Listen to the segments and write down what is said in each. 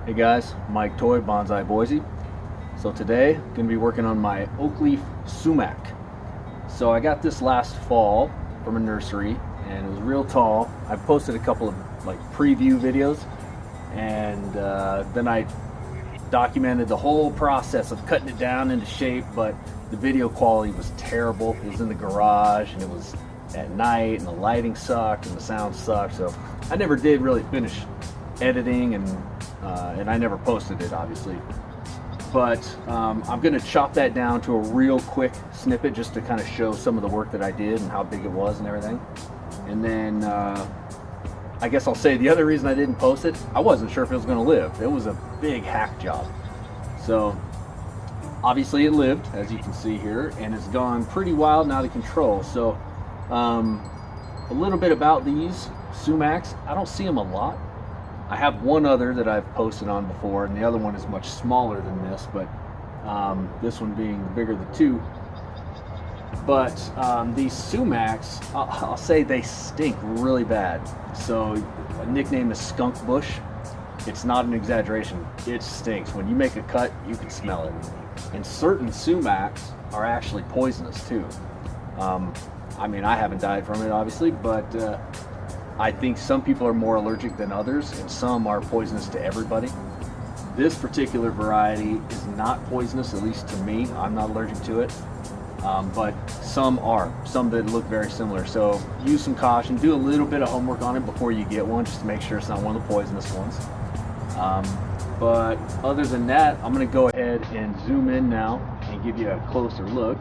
Hey guys, Mike Toy, Bonsai Boise. So today, I'm going to be working on my Oakleaf Sumac. So I got this last fall from a nursery and it was real tall. I posted a couple of preview videos and then I documented the whole process of cutting it down into shape, but the video quality was terrible. It was in the garage and it was at night and the lighting sucked and the sound sucked, so I never did really finish editing and I never posted it obviously. But I'm going to chop that down to a real quick snippet just to kind of show some of the work that I did and how big it was and everything. And then I guess I'll say the other reason I didn't post it, I wasn't sure if it was going to live. It was a big hack job. So obviously it lived, as you can see here, and it's gone pretty wild and out of control. So a little bit about these sumacs. I don't see them a lot. I have one other that I've posted on before, and the other one is much smaller than this, but this one being the bigger of the two. But these sumacs, I'll say they stink really bad. So a nickname is skunk bush. It's not an exaggeration. It stinks. When you make a cut, you can smell it. And certain sumacs are actually poisonous too. I mean, I haven't died from it obviously, but I think some people are more allergic than others, and some are poisonous to everybody. This particular variety is not poisonous, at least to me. I'm not allergic to it, but some are. Some that look very similar. So use some caution. Do a little bit of homework on it before you get one, just to make sure it's not one of the poisonous ones. But other than that, I'm going to go ahead and zoom in now and give you a closer look.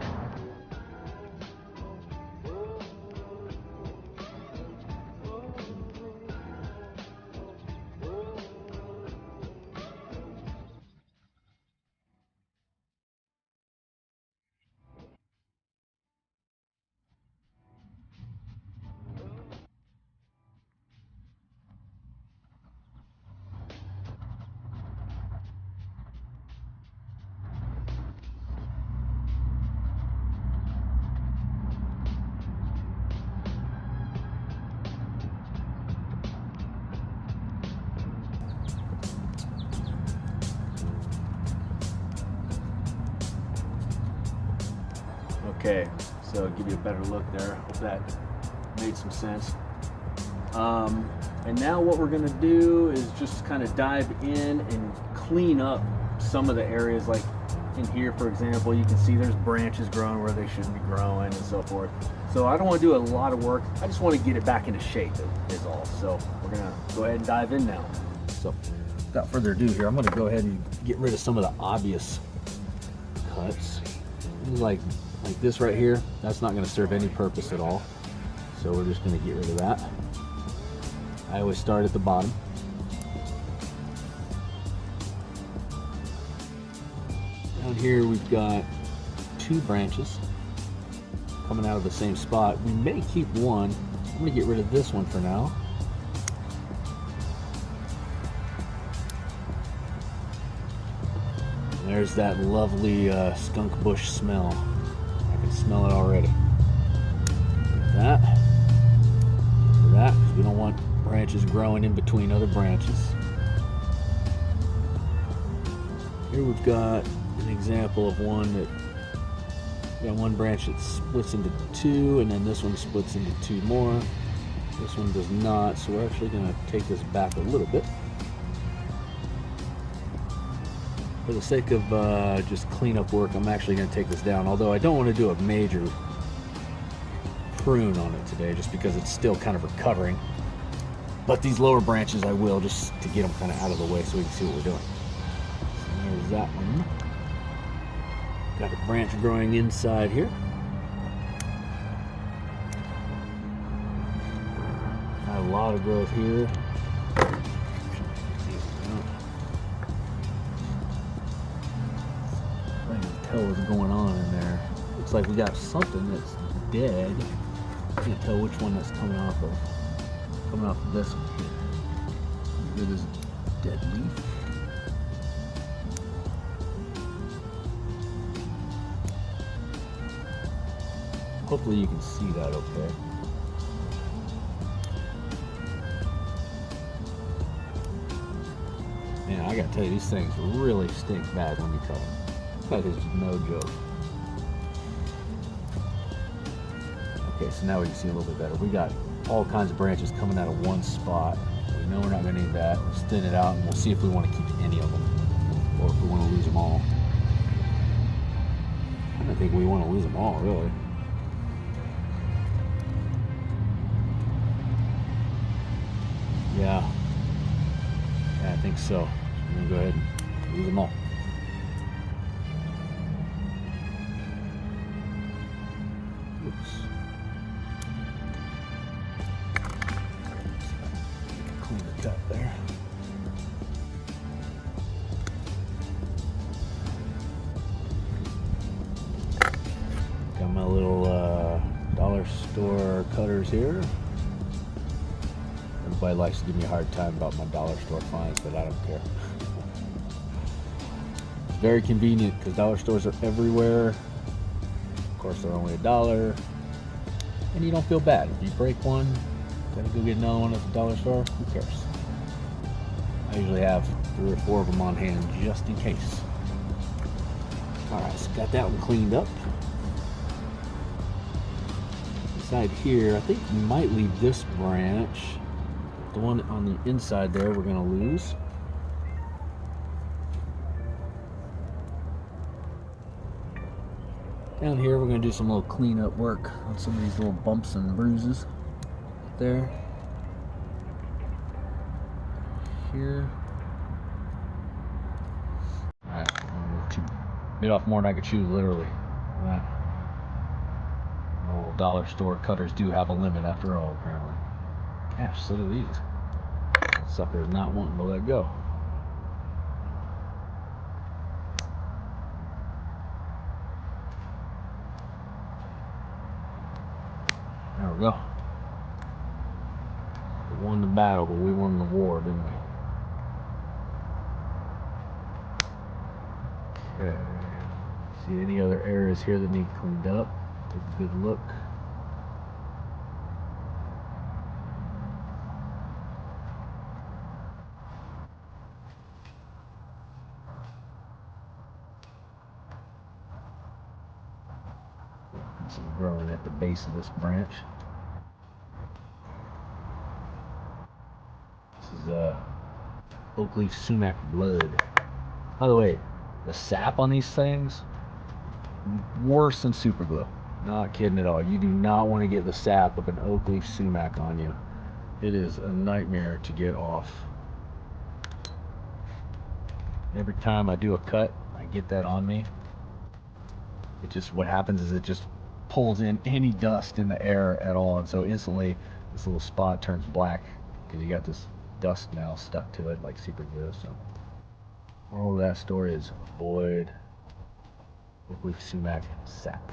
Okay, so give you a better look there. Hope that made some sense. And now what we're going to do is just kind of dive in and clean up some of the areas. Like in here, for example, you can see there's branches growing where they shouldn't be growing and so forth. So I don't want to do a lot of work. I just want to get it back into shape is all. So we're going to go ahead and dive in now. So without further ado here, I'm going to go ahead and get rid of some of the obvious cuts. Like this right here, that's not going to serve any purpose at all. So we're just going to get rid of that. I always start at the bottom. Down here we've got two branches coming out of the same spot. We may keep one. I'm going to get rid of this one for now. And there's that lovely skunk bush smell. I can smell it already. That, because we don't want branches growing in between other branches. Here we've got an example of one that, got one branch that splits into two, and then this one splits into two more. This one does not, so we're actually going to take this back a little bit. For the sake of just cleanup work, I'm actually going to take this down, although I don't want to do a major prune on it today just because it's still kind of recovering. But these lower branches I will, just to get them kind of out of the way so we can see what we're doing. So there's that one. Got a branch growing inside here. Got a lot of growth here. Tell what's going on in there. Looks like we got something that's dead. I can't tell which one that's coming off of this one here. Here this dead leaf. Hopefully you can see that okay. Man, I gotta tell you, these things really stink bad when you cut them. That is no joke. Okay, so now we can see a little bit better. We got all kinds of branches coming out of one spot. We know we're not gonna need that. Let's thin it out and we'll see if we want to keep any of them or if we want to lose them all. I don't think we want to lose them all, really. Yeah, I think so. I'm gonna go ahead and lose them all. Oops. Clean the cut there. Got my little dollar store cutters here. Everybody likes to give me a hard time about my dollar store finds, but I don't care. It's very convenient because dollar stores are everywhere. Of course, they're only $1, and you don't feel bad if you break one. Gotta go get another one at the dollar store. Who cares? I usually have 3 or 4 of them on hand just in case. All right, so got that one cleaned up. Inside here, I think we might leave this branch. The one on the inside there, we're gonna lose. Down here, we're gonna do some little cleanup work on some of these little bumps and bruises. There. Here. Alright, bit off more than I could chew, literally. Right. Old dollar store cutters do have a limit after all, apparently. Gosh, so do these. That sucker is not wanting to let go. There we go. We won the battle, but we won the war, didn't we? Okay. See any other areas here that need cleaned up? Take a good look. Some growing at the base of this branch. This is Oakleaf Sumac blood. By the way, the sap on these things, worse than super glue. Not kidding at all. You do not want to get the sap of an Oakleaf Sumac on you. It is a nightmare to get off. Every time I do a cut, I get that on me. It just, what happens is it just pulls in any dust in the air at all, and so instantly this little spot turns black because you got this dust now stuck to it like super glue. So moral of that story is avoid Oakleaf Sumac sap,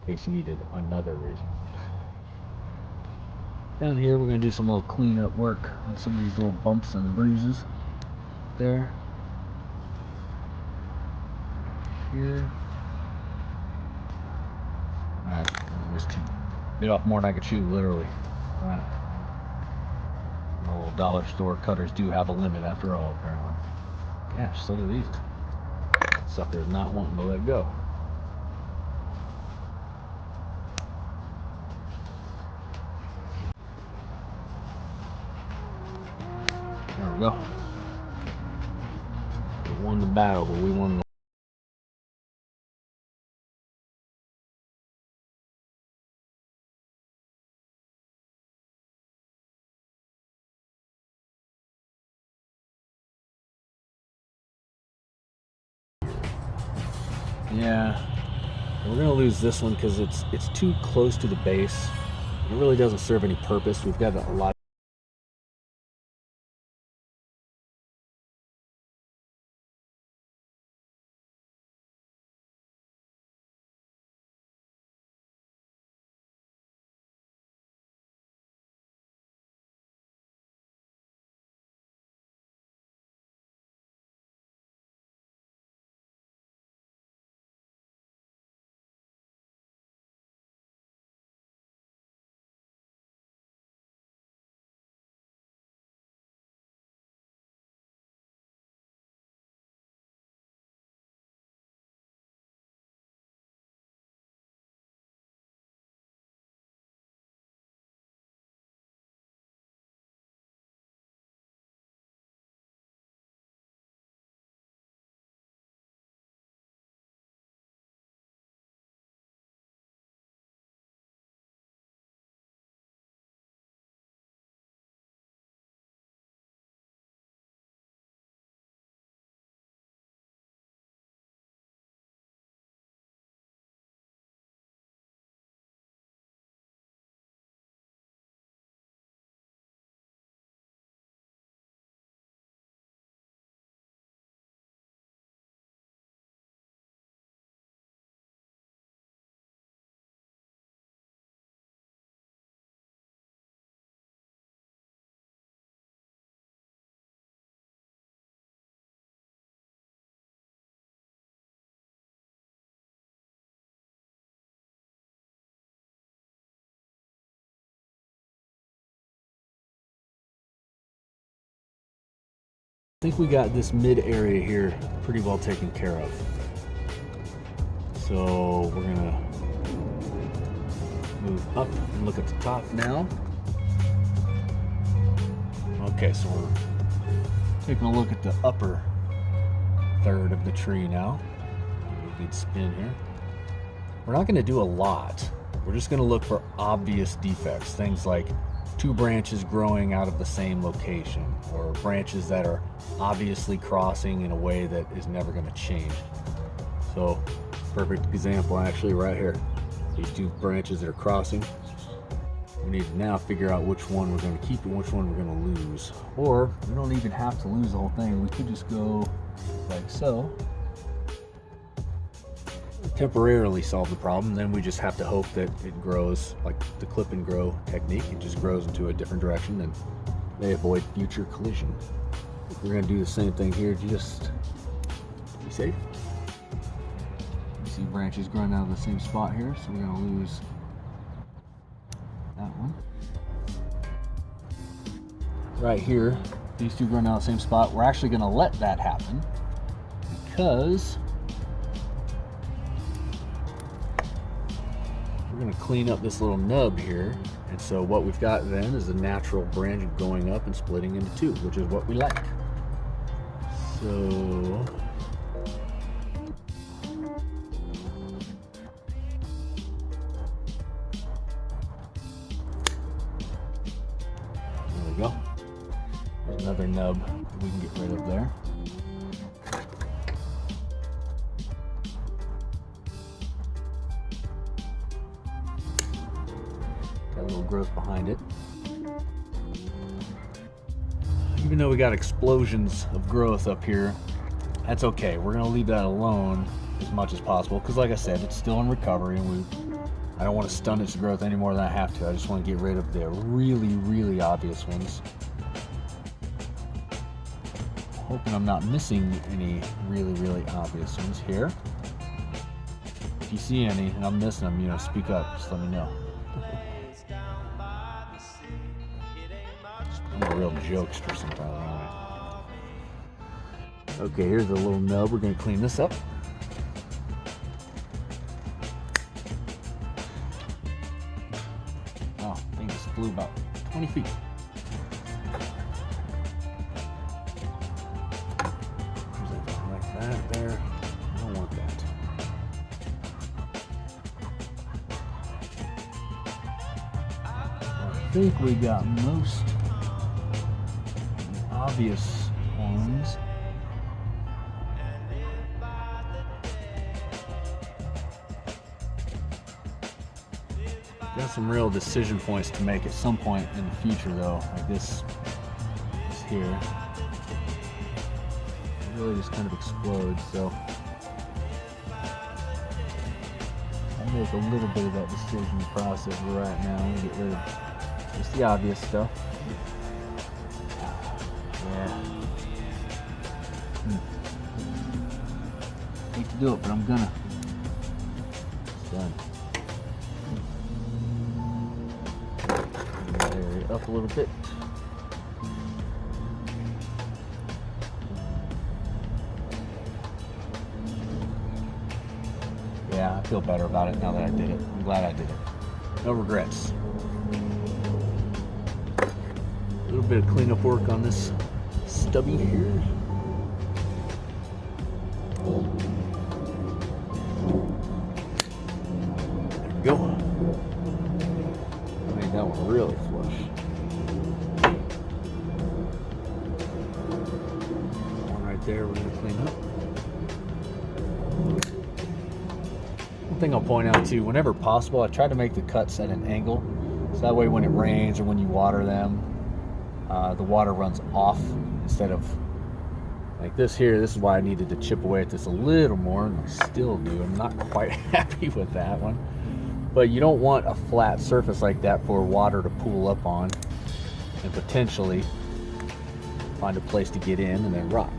in case you needed another reason. Down here we're going to do some little cleanup work on some of these little bumps and bruises. There. Here. Alright, there's bit off more than I could chew, literally. Right. Old dollar store cutters do have a limit after all, apparently. Gosh, so do these. That sucker is not wanting to let go. There we go. We won the battle, but we won the yeah, we're gonna lose this one because it's too close to the base. It really doesn't serve any purpose. We've got a lot think we got this mid area here pretty well taken care of. So we're gonna move up and look at the top now. Okay, so we're taking a look at the upper third of the tree now. Give it a good spin here. We're not gonna do a lot. We're just gonna look for obvious defects, things like two branches growing out of the same location, or branches that are obviously crossing in a way that is never going to change. So, perfect example actually right here. These two branches that are crossing. We need to now figure out which one we're going to keep and which one we're going to lose. Or, we don't even have to lose the whole thing. We could just go like so. Temporarily solve the problem, then we just have to hope that it grows like the clip and grow technique. It just grows into a different direction and may avoid future collision. We're going to do the same thing here, just be safe. You see branches growing out of the same spot here, so we're going to lose that one. Right here, these two growing out of the same spot, we're actually going to let that happen because we're going to clean up this little nub here, and so what we've got then is a natural branch going up and splitting into two, which is what we like. So there we go. There's another nub that we can get rid of there. Got a little growth behind it. Even though we got explosions of growth up here, that's okay. We're gonna leave that alone as much as possible because, like I said, it's still in recovery, and I don't want to stunt its growth any more than I have to. I just want to get rid of the really obvious ones. Hoping I'm not missing any really obvious ones here. If you see any and I'm missing them, you know, speak up. Just let me know. I'm a real jokester sometimes, aren't I? Okay, here's a little nub. We're going to clean this up. Oh, I think this flew about 20 feet. Like that there. I don't want that. I think we got most obvious ones. Got some real decision points to make at some point in the future, though. Like this here, it really just kind of explodes. So I'll make a little bit of that decision process right now and get rid of just the obvious stuff. Yeah. Hate to do it, but I'm gonna. It's done. Bring that area up a little bit. Yeah, I feel better about it now that I did it. I'm glad I did it. No regrets. A little bit of cleanup work on this stubby here. There we go. I made that one really flush. One right there we're going to clean up. One thing I'll point out too, whenever possible, I try to make the cuts at an angle. So that way when it rains or when you water them, the water runs off instead of like this here. This is why I needed to chip away at this a little more, and I still do. I'm not quite happy with that one. But you don't want a flat surface like that for water to pool up on and potentially find a place to get in and then rot.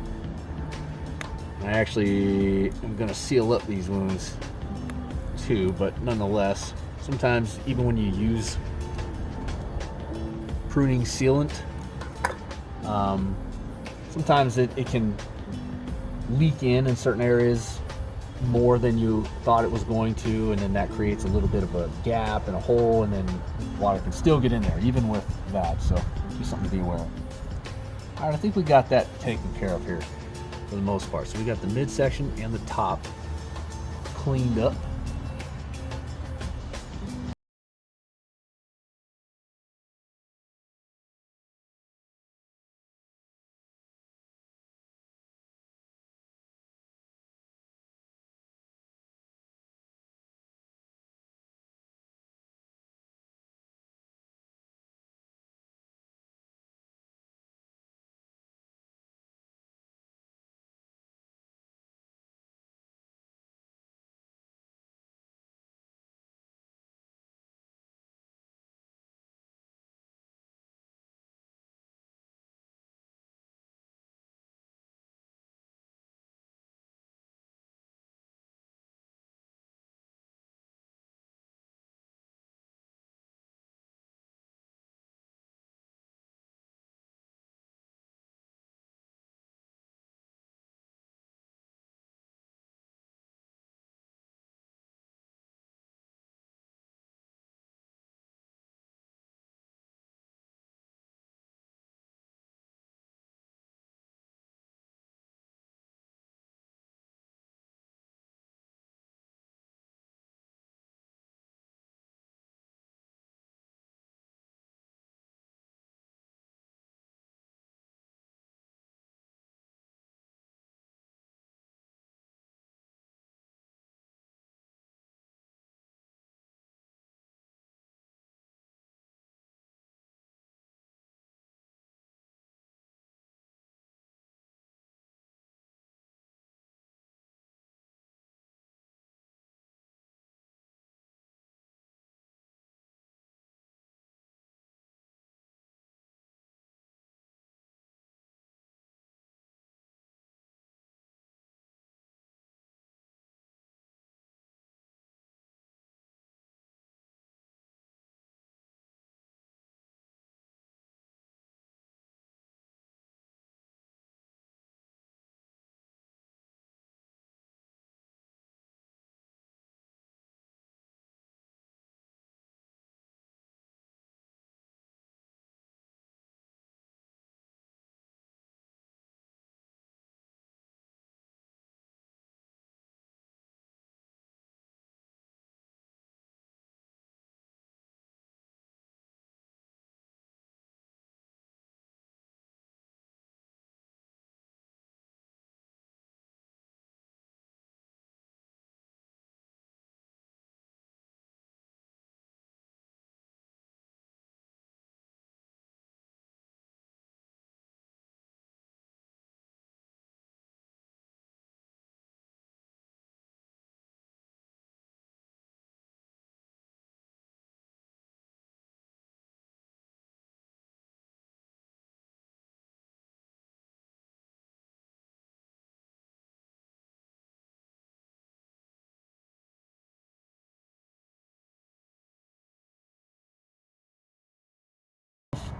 I actually am going to seal up these wounds too, but nonetheless, sometimes even when you use pruning sealant, sometimes it can leak in certain areas more than you thought it was going to, and then that creates a little bit of a gap and a hole, and then water can still get in there even with that. So just something to be aware of. All right, I think we got that taken care of here for the most part. So we got the midsection and the top cleaned up.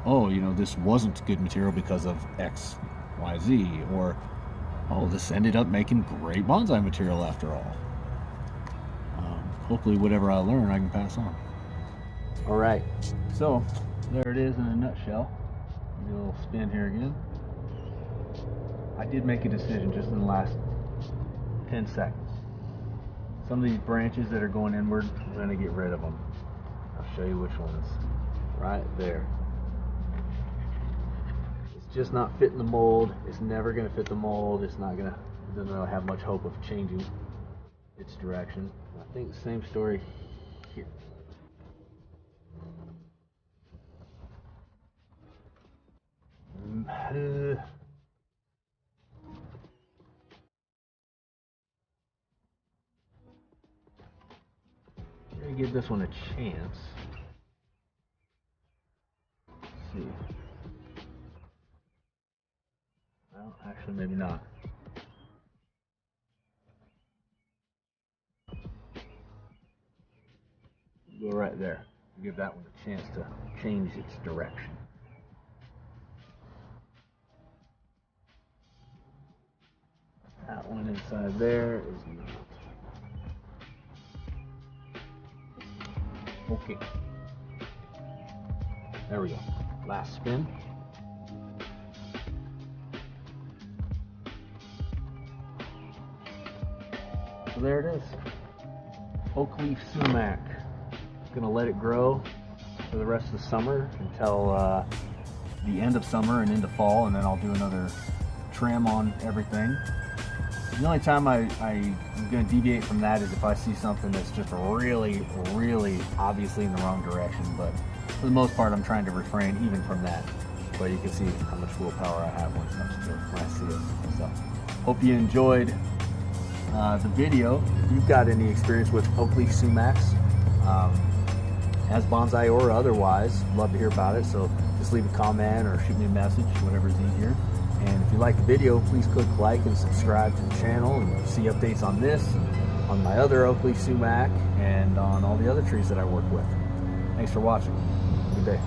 Oh, this wasn't good material because of X, Y, Z, or oh, this ended up making great bonsai material after all. Hopefully whatever I learn I can pass on. All right, so there it is in a nutshell. Do a little spin here again. I did make a decision just in the last 10 seconds. Some of these branches that are going inward, I'm going to get rid of them. I'll show you which ones. Right there. It's just not fitting the mold. It's never going to fit the mold. It doesn't really have much hope of changing its direction. I think the same story here. Gonna give this one a chance. Let's see. Well, actually, maybe not. Go right there. Give that one a chance to change its direction. That one inside there is not. Okay. There we go. Last spin. So there it is. Oakleaf Sumac. Gonna let it grow for the rest of the summer until the end of summer and into fall, and then I'll do another trim on everything. The only time I'm going to deviate from that is if I see something that's just really, really obviously in the wrong direction, but for the most part I'm trying to refrain even from that. But you can see how much willpower I have when it comes to it, when I see it. So, hope you enjoyed the video. If you've got any experience with Oakleaf Sumacs, as bonsai or otherwise, love to hear about it. So just leave a comment or shoot me a message, whatever's easier. And if you like the video, please click like and subscribe to the channel and see updates on this, on my other Oakleaf Sumac, and on all the other trees that I work with. Thanks for watching. Good day.